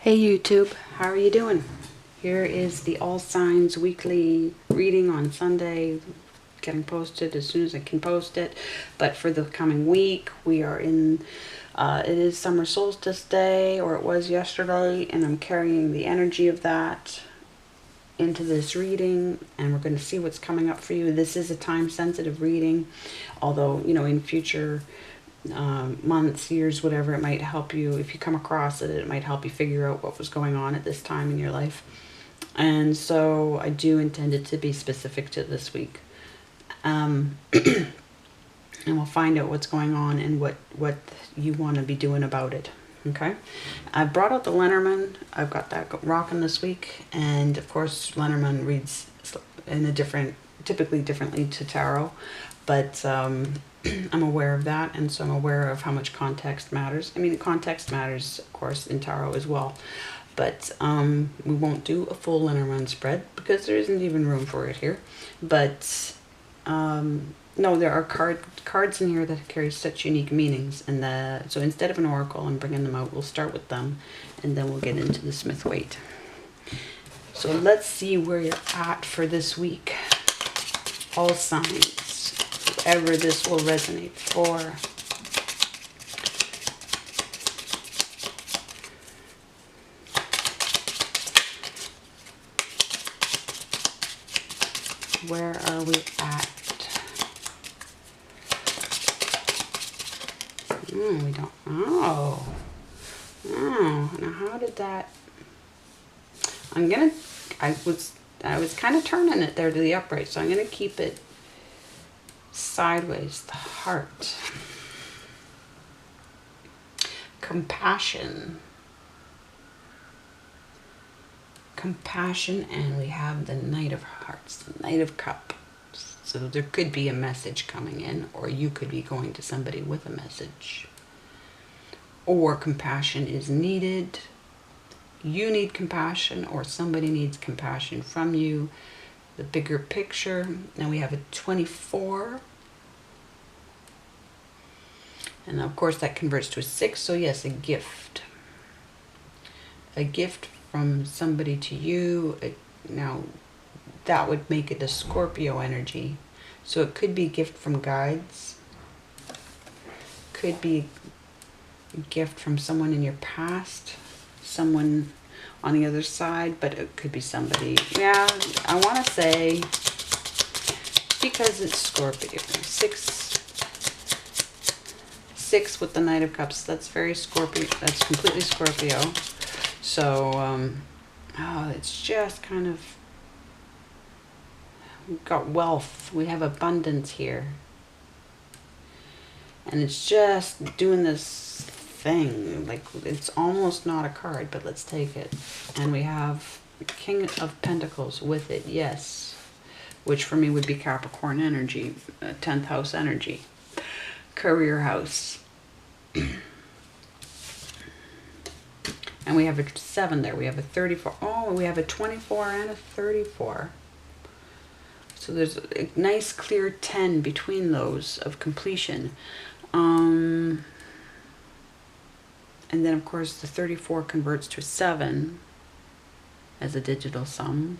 Hey YouTube, how are you doing? Here is the All Signs weekly reading on Sunday, getting posted as soon as I can post it. But for the coming week, we are in, it is summer solstice day, or it was yesterday, and I'm carrying the energy of that into this reading, and we're going to see what's coming up for you. This is a time-sensitive reading, although, you know, in future months, years, whatever, it might help you. If you come across it, it might help you figure out what was going on at this time in your life. And so I do intend it to be specific to this week. And we'll find out what's going on and what you want to be doing about it. Okay, I brought out the Lenormand. I've got that rocking this week, and of course Lenormand reads in a typically differently to tarot, but I'm aware of that, and so I'm aware of how much context matters. I mean, context matters, of course, in tarot as well, but we won't do a full Lenormand spread because there isn't even room for it here. But no, there are cards in here that carry such unique meanings, and so instead of an oracle, I'm bringing them out. We'll start with them, and then we'll get into the Smith Waite. So let's see where you're at for this week. All signs, whoever this will resonate for. Where are we at? We don't. Oh, now how did that? I was kind of turning it there to the upright, so I'm gonna keep it sideways. The heart, compassion, and we have the Knight of Hearts, the Knight of Cups. So there could be a message coming in, or you could be going to somebody with a message. Or compassion is needed. You need compassion, or somebody needs compassion from you. The bigger picture. Now we have a 24. And of course that converts to a 6. So yes, a gift. A gift from somebody to you. Now that would make it a Scorpio energy. So it could be a gift from guides. Could be a gift from someone in your past. Someone on the other side. But it could be somebody. Yeah, I want to say, because it's Scorpio. 6 with the Knight of Cups. That's very Scorpio. That's completely Scorpio. So, it's just kind of, we've got wealth. We have abundance here. And it's just doing this thing. Like, it's almost not a card, but let's take it. And we have the King of Pentacles with it, yes. Which for me would be Capricorn energy, 10th house energy. Career house. And we have a 7 there. We have a 34. Oh, we have a 24 and a 34. So there's a nice clear 10 between those of completion. And then, of course, the 34 converts to a 7 as a digital sum.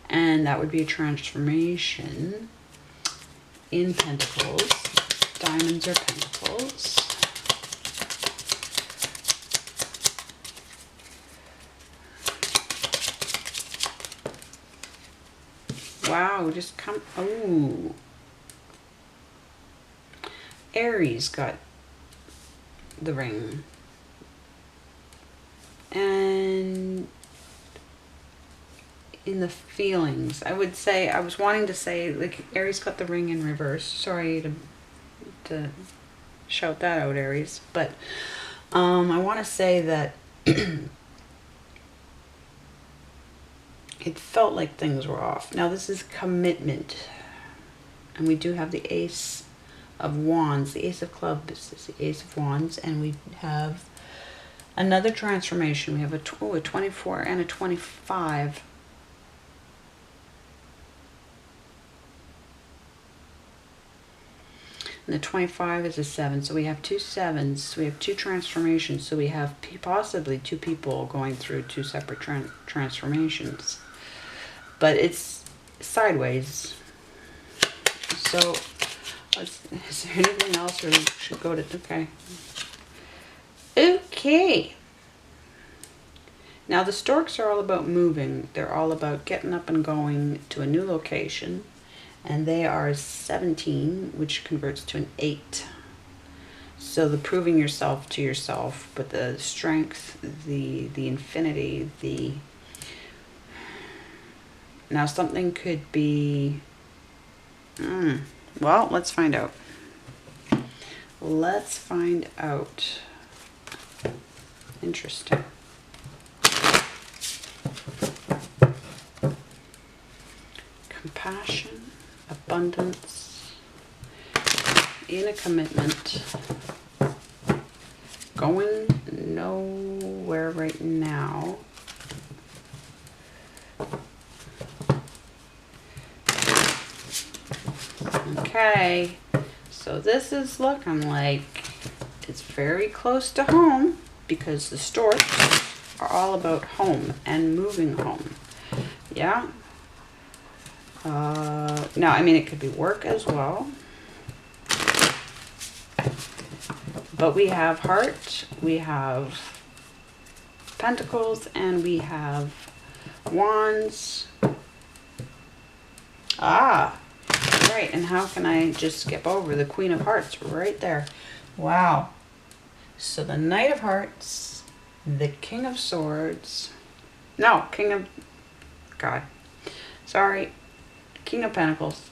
And that would be a transformation in Pentacles. Diamonds are Pentacles. Wow, just come. Oh. Aries got the ring. And in the feelings, I would say, I was wanting to say, like, Aries got the ring in reverse. Sorry to shout that out, Aries. But I want to say that it felt like things were off. Now this is commitment. And we do have the Ace of Wands. The Ace of Clubs is the Ace of Wands. And we have another transformation. We have a 24 and a 25. And the 25 is a 7. So we have 2 7s. We have 2 transformations. So we have possibly 2 people going through 2 separate transformations. But it's sideways. So is there anything else, or we should go to... Okay. Okay. Now the storks are all about moving. They're all about getting up and going to a new location. And they are 17, which converts to an 8. So the proving yourself to yourself, but the strength, the infinity, the... Now something could be... Well, let's find out. Let's find out. Interesting. Compassion, abundance, in a commitment, going nowhere right now. Okay, so this is looking like it's very close to home, because the storks are all about home and moving home. Yeah. Now, I mean, it could be work as well. But we have heart, we have pentacles, and we have wands. Ah, right. And how can I just skip over the Queen of Hearts right there? Wow. So the Knight of Hearts, the King of Swords. No, King of... God. Sorry. King of Pentacles.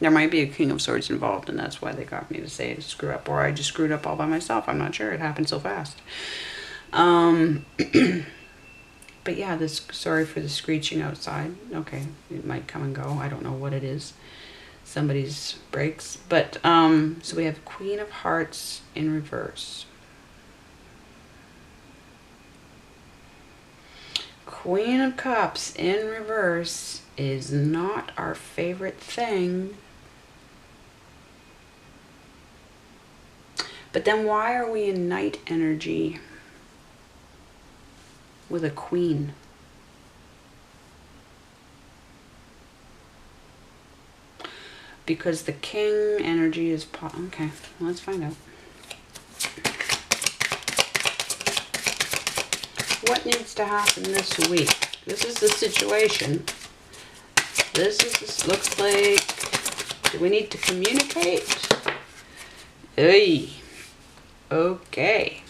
There might be a King of Swords involved, and that's why they got me to say to screw up. Or I just screwed up all by myself. I'm not sure. It happened so fast. But yeah, sorry for the screeching outside. Okay, it might come and go. I don't know what it is. Somebody's brakes. But, so we have Queen of Hearts in reverse. Queen of Cups in reverse is not our favorite thing. But then why are we in Knight energy with a Queen? Because the King energy is... Okay, let's find out. What needs to happen this week? This is the situation. This looks like... Do we need to communicate? Hey. Okay.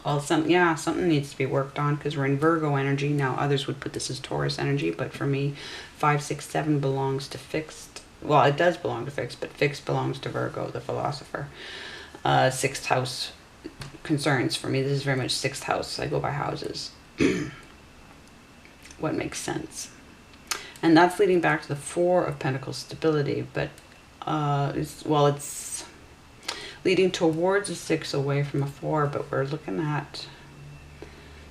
Well, something needs to be worked on, because we're in Virgo energy. Now, others would put this as Taurus energy, but for me, 5, 6, 7 belongs to fixed. Well, it does belong to fixed, but fixed belongs to Virgo, the philosopher. 6th house concerns for me. This is very much 6th house. I go by houses. What makes sense? And that's leading back to the 4 of Pentacles, stability, but it's leading towards a 6 away from a 4, but we're looking at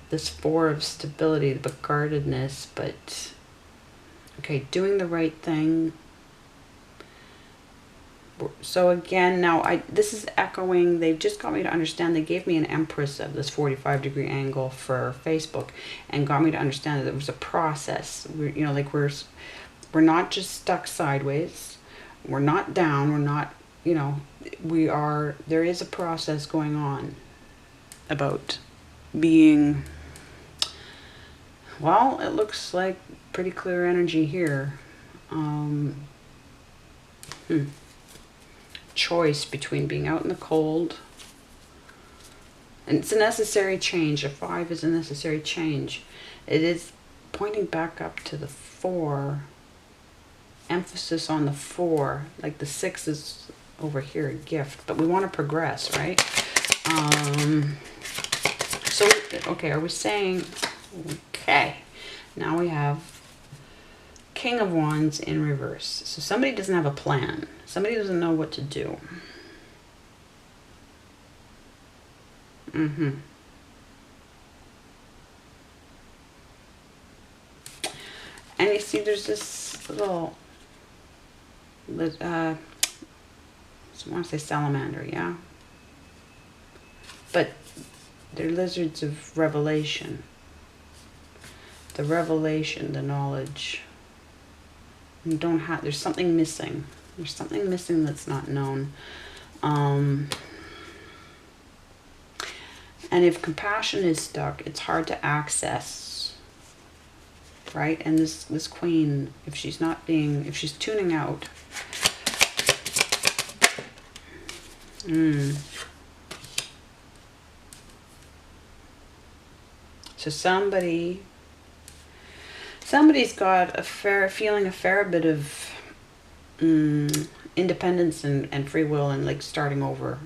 this 4 of stability, but guardedness, but okay, doing the right thing. So again, now this is echoing, they've just got me to understand, they gave me an Empress of this 45-degree angle for Facebook and got me to understand that there was a process. We're not just stuck sideways. We're not down. We're not, there is a process going on about being, well, it looks like pretty clear energy here. Choice between being out in the cold, and it's a necessary change. A 5 is a necessary change. It is pointing back up to the 4, emphasis on the 4, like the 6 is over here, a gift, but we want to progress, right? So okay, are we saying, okay, now we have King of Wands in reverse. So somebody doesn't have a plan. Somebody doesn't know what to do. And you see there's this little I want to say salamander, yeah. But they're lizards of revelation. The revelation, the knowledge. You don't have, there's something missing. There's something missing that's not known. And if compassion is stuck, it's hard to access, right? And this queen, if she's tuning out, so somebody's got a fair bit of independence and free will and like starting over,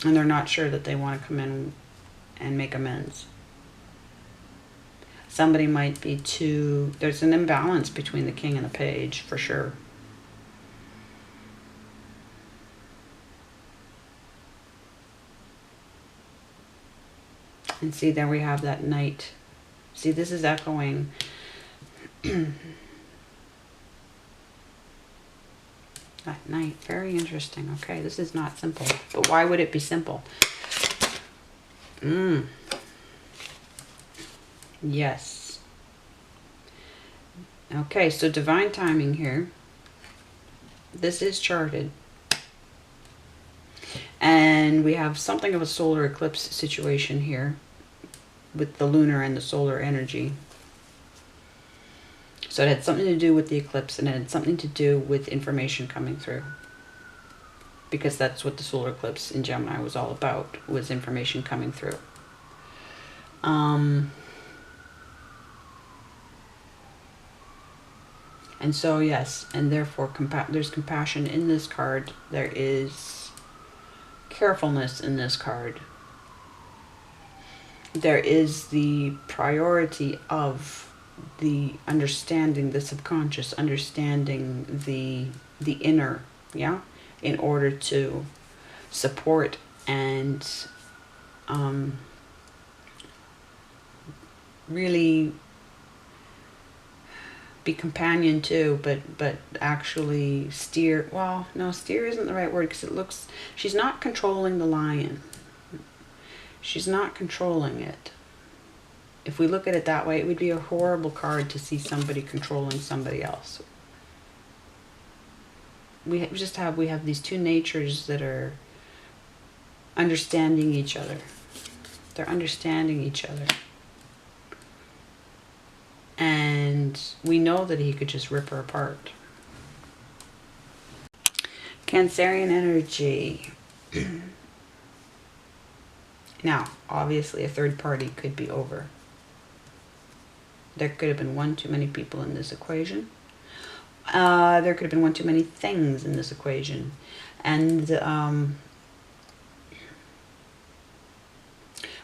and they're not sure that they want to come in and make amends. Somebody might be there's an imbalance between the king and the page for sure. And see, there we have that knight. See, this is echoing. That knight, very interesting. Okay, this is not simple. But why would it be simple? Yes. Okay, so divine timing here. This is charted. And we have something of a solar eclipse situation here with the lunar and the solar energy. So it had something to do with the eclipse, and it had something to do with information coming through. Because that's what the solar eclipse in Gemini was all about, was information coming through. And so, yes, and therefore there's compassion in this card. There is carefulness in this card. There is the priority of the understanding, the subconscious, understanding the inner, yeah, in order to support and really be companion too, but actually steer. Well, no, steer isn't the right word, because it looks, she's not controlling the lion. She's not controlling it. If we look at it that way, it would be a horrible card to see somebody controlling somebody else. We have these two natures that are understanding each other. They're understanding each other. And we know that he could just rip her apart. Cancerian energy. Now, obviously a third party could be over. There could have been one too many people in this equation. There could have been one too many things in this equation. And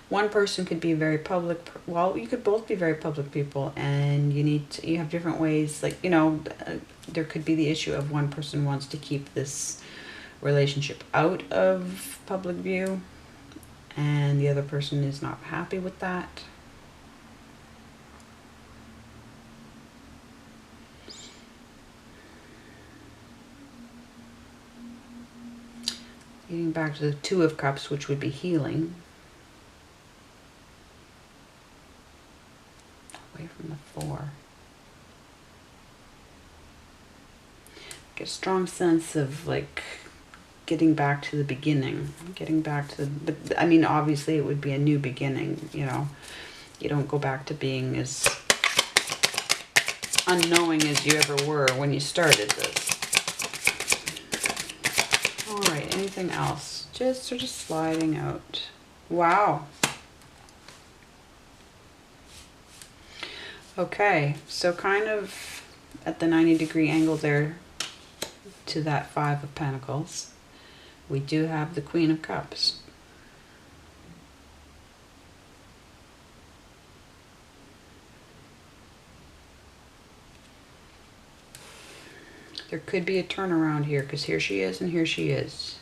one person could be very public. Well, you could both be very public people, and you have different ways. Like, there could be the issue of one person wants to keep this relationship out of public view, and the other person is not happy with that. Getting back to the Two of Cups, which would be healing. Away from the Four. Get a strong sense of like getting back to the beginning. But I mean, obviously it would be a new beginning, You don't go back to being as unknowing as you ever were when you started this. Alright, anything else? Just sort of sliding out. Wow. Okay, so kind of at the 90-degree angle there to that Five of Pentacles, we do have the Queen of Cups. There could be a turnaround here, because here she is and here she is.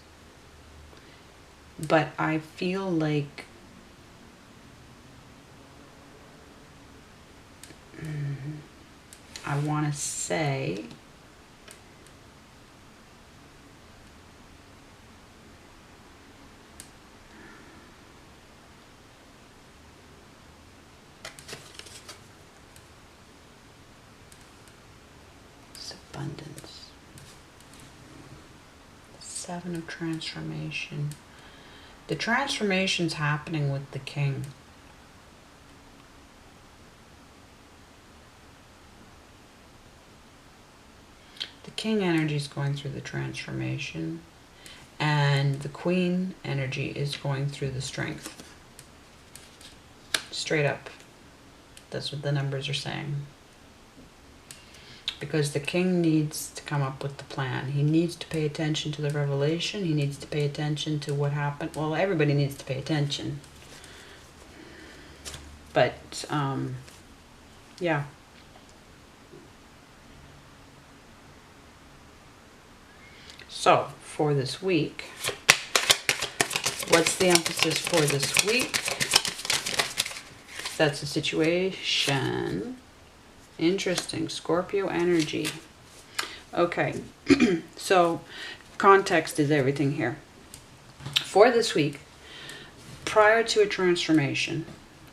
But I feel like I want to say Seven of Transformation. The transformation's happening with the King. The King energy is going through the transformation, and the Queen energy is going through the Strength. Straight up. That's what the numbers are saying. Because the King needs to come up with the plan. He needs to pay attention to the revelation. He needs to pay attention to what happened. Well, everybody needs to pay attention. But, yeah. So, for this week, what's the emphasis for this week? That's the situation. Interesting. Scorpio energy. Okay. So, context is everything here. For this week, prior to a transformation,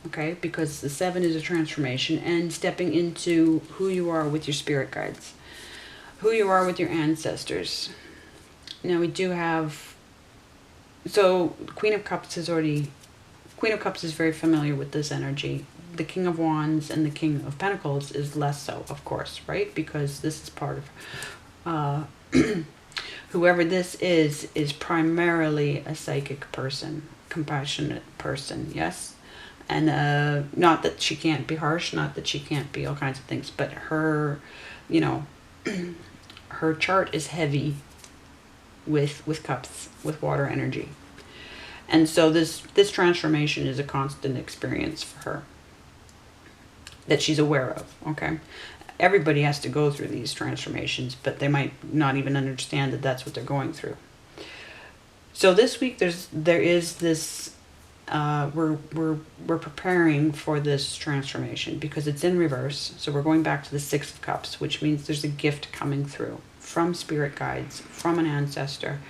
okay, because the 7 is a transformation, and stepping into who you are with your spirit guides, who you are with your ancestors. Now, we do have, so Queen of Cups is very familiar with this energy. The King of Wands and the King of Pentacles is less so, of course, right? Because this is part of, whoever this is primarily a psychic person, compassionate person, yes? And not that she can't be harsh, not that she can't be all kinds of things, but her, you know, her chart is heavy with cups, with water energy. And so this transformation is a constant experience for her that she's aware of, okay? Everybody has to go through these transformations, but they might not even understand that that's what they're going through. So this week there is this we're preparing for this transformation because it's in reverse. So we're going back to the 6 of Cups, which means there's a gift coming through from spirit guides, from an ancestor,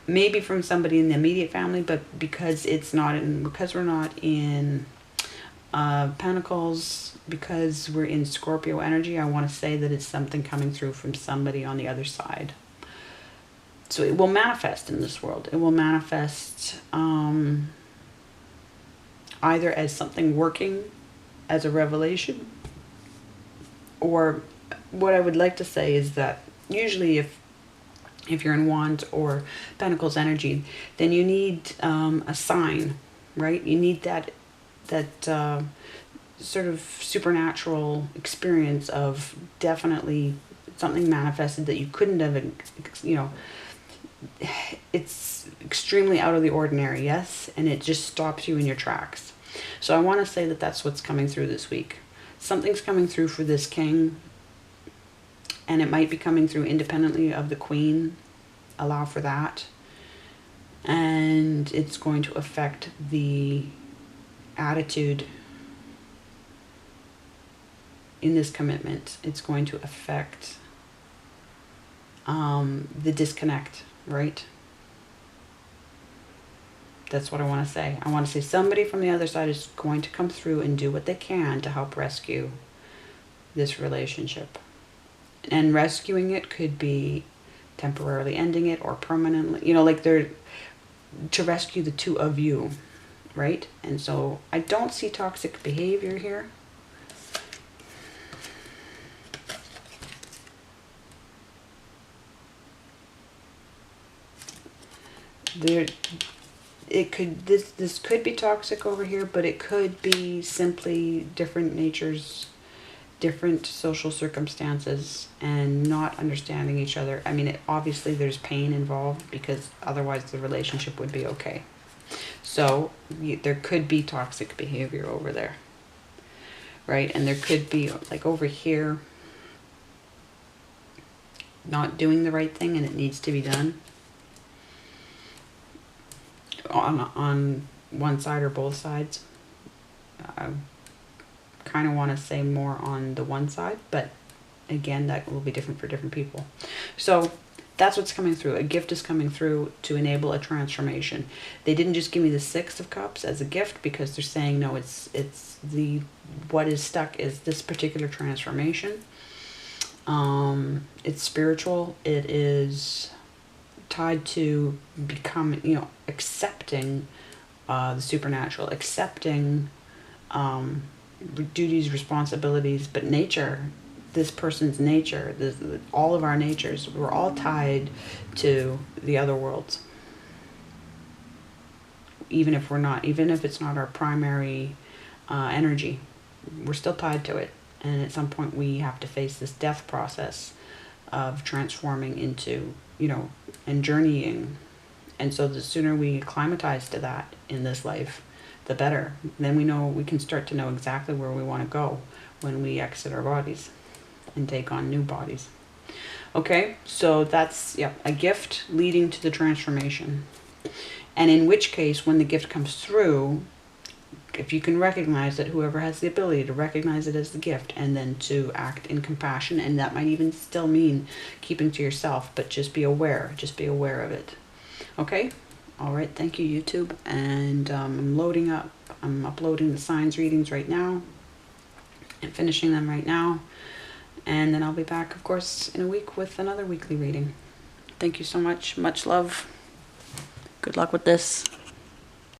maybe from somebody in the immediate family, but because we're not in Pentacles, because we're in Scorpio energy, I want to say that it's something coming through from somebody on the other side. So it will manifest in this world. It will manifest either as something working as a revelation, or what I would like to say is that usually if you're in Wands or Pentacles energy, then you need a sign, right? You need that sort of supernatural experience of definitely something manifested that you couldn't have, you know, it's extremely out of the ordinary, yes? And it just stops you in your tracks. So I want to say that that's what's coming through this week. Something's coming through for this King, and it might be coming through independently of the Queen. Allow for that. And it's going to affect the attitude in this commitment. It's going to affect the disconnect, right? That's what I want to say. I want to say somebody from the other side is going to come through and do what they can to help rescue this relationship. And rescuing it could be temporarily ending it or permanently, you know, like they're to rescue the two of you, right? And so I don't see toxic behavior here. This could be toxic over here, but it could be simply different natures, different social circumstances, and not understanding each other. I mean, obviously there's pain involved because otherwise the relationship would be okay. So there could be toxic behavior over there, right? And there could be, like over here, not doing the right thing and it needs to be done on one side or both sides. I kind of want to say more on the one side, but again, that will be different for different people. So that's what's coming through. A gift is coming through to enable a transformation. They didn't just give me the 6 of Cups as a gift because they're saying, no, it's what is stuck is this particular transformation. It's spiritual. It is tied to becoming, accepting the supernatural, accepting duties, responsibilities, but nature, this person's nature, all of our natures, we're all tied to the other worlds. Even if it's not our primary energy, we're still tied to it. And at some point we have to face this death process of transforming into, and journeying. And so the sooner we acclimatize to that in this life, the better. Then we can start to know exactly where we want to go when we exit our bodies and take on new bodies. Okay, so that's a gift leading to the transformation. And in which case, when the gift comes through, if you can recognize it, whoever has the ability to recognize it as the gift and then to act in compassion, and that might even still mean keeping to yourself, but just be aware of it. Okay? All right, thank you, YouTube. And I'm uploading the signs readings right now and finishing them right now. And then I'll be back, of course, in a week with another weekly reading. Thank you so much. Much love. Good luck with this.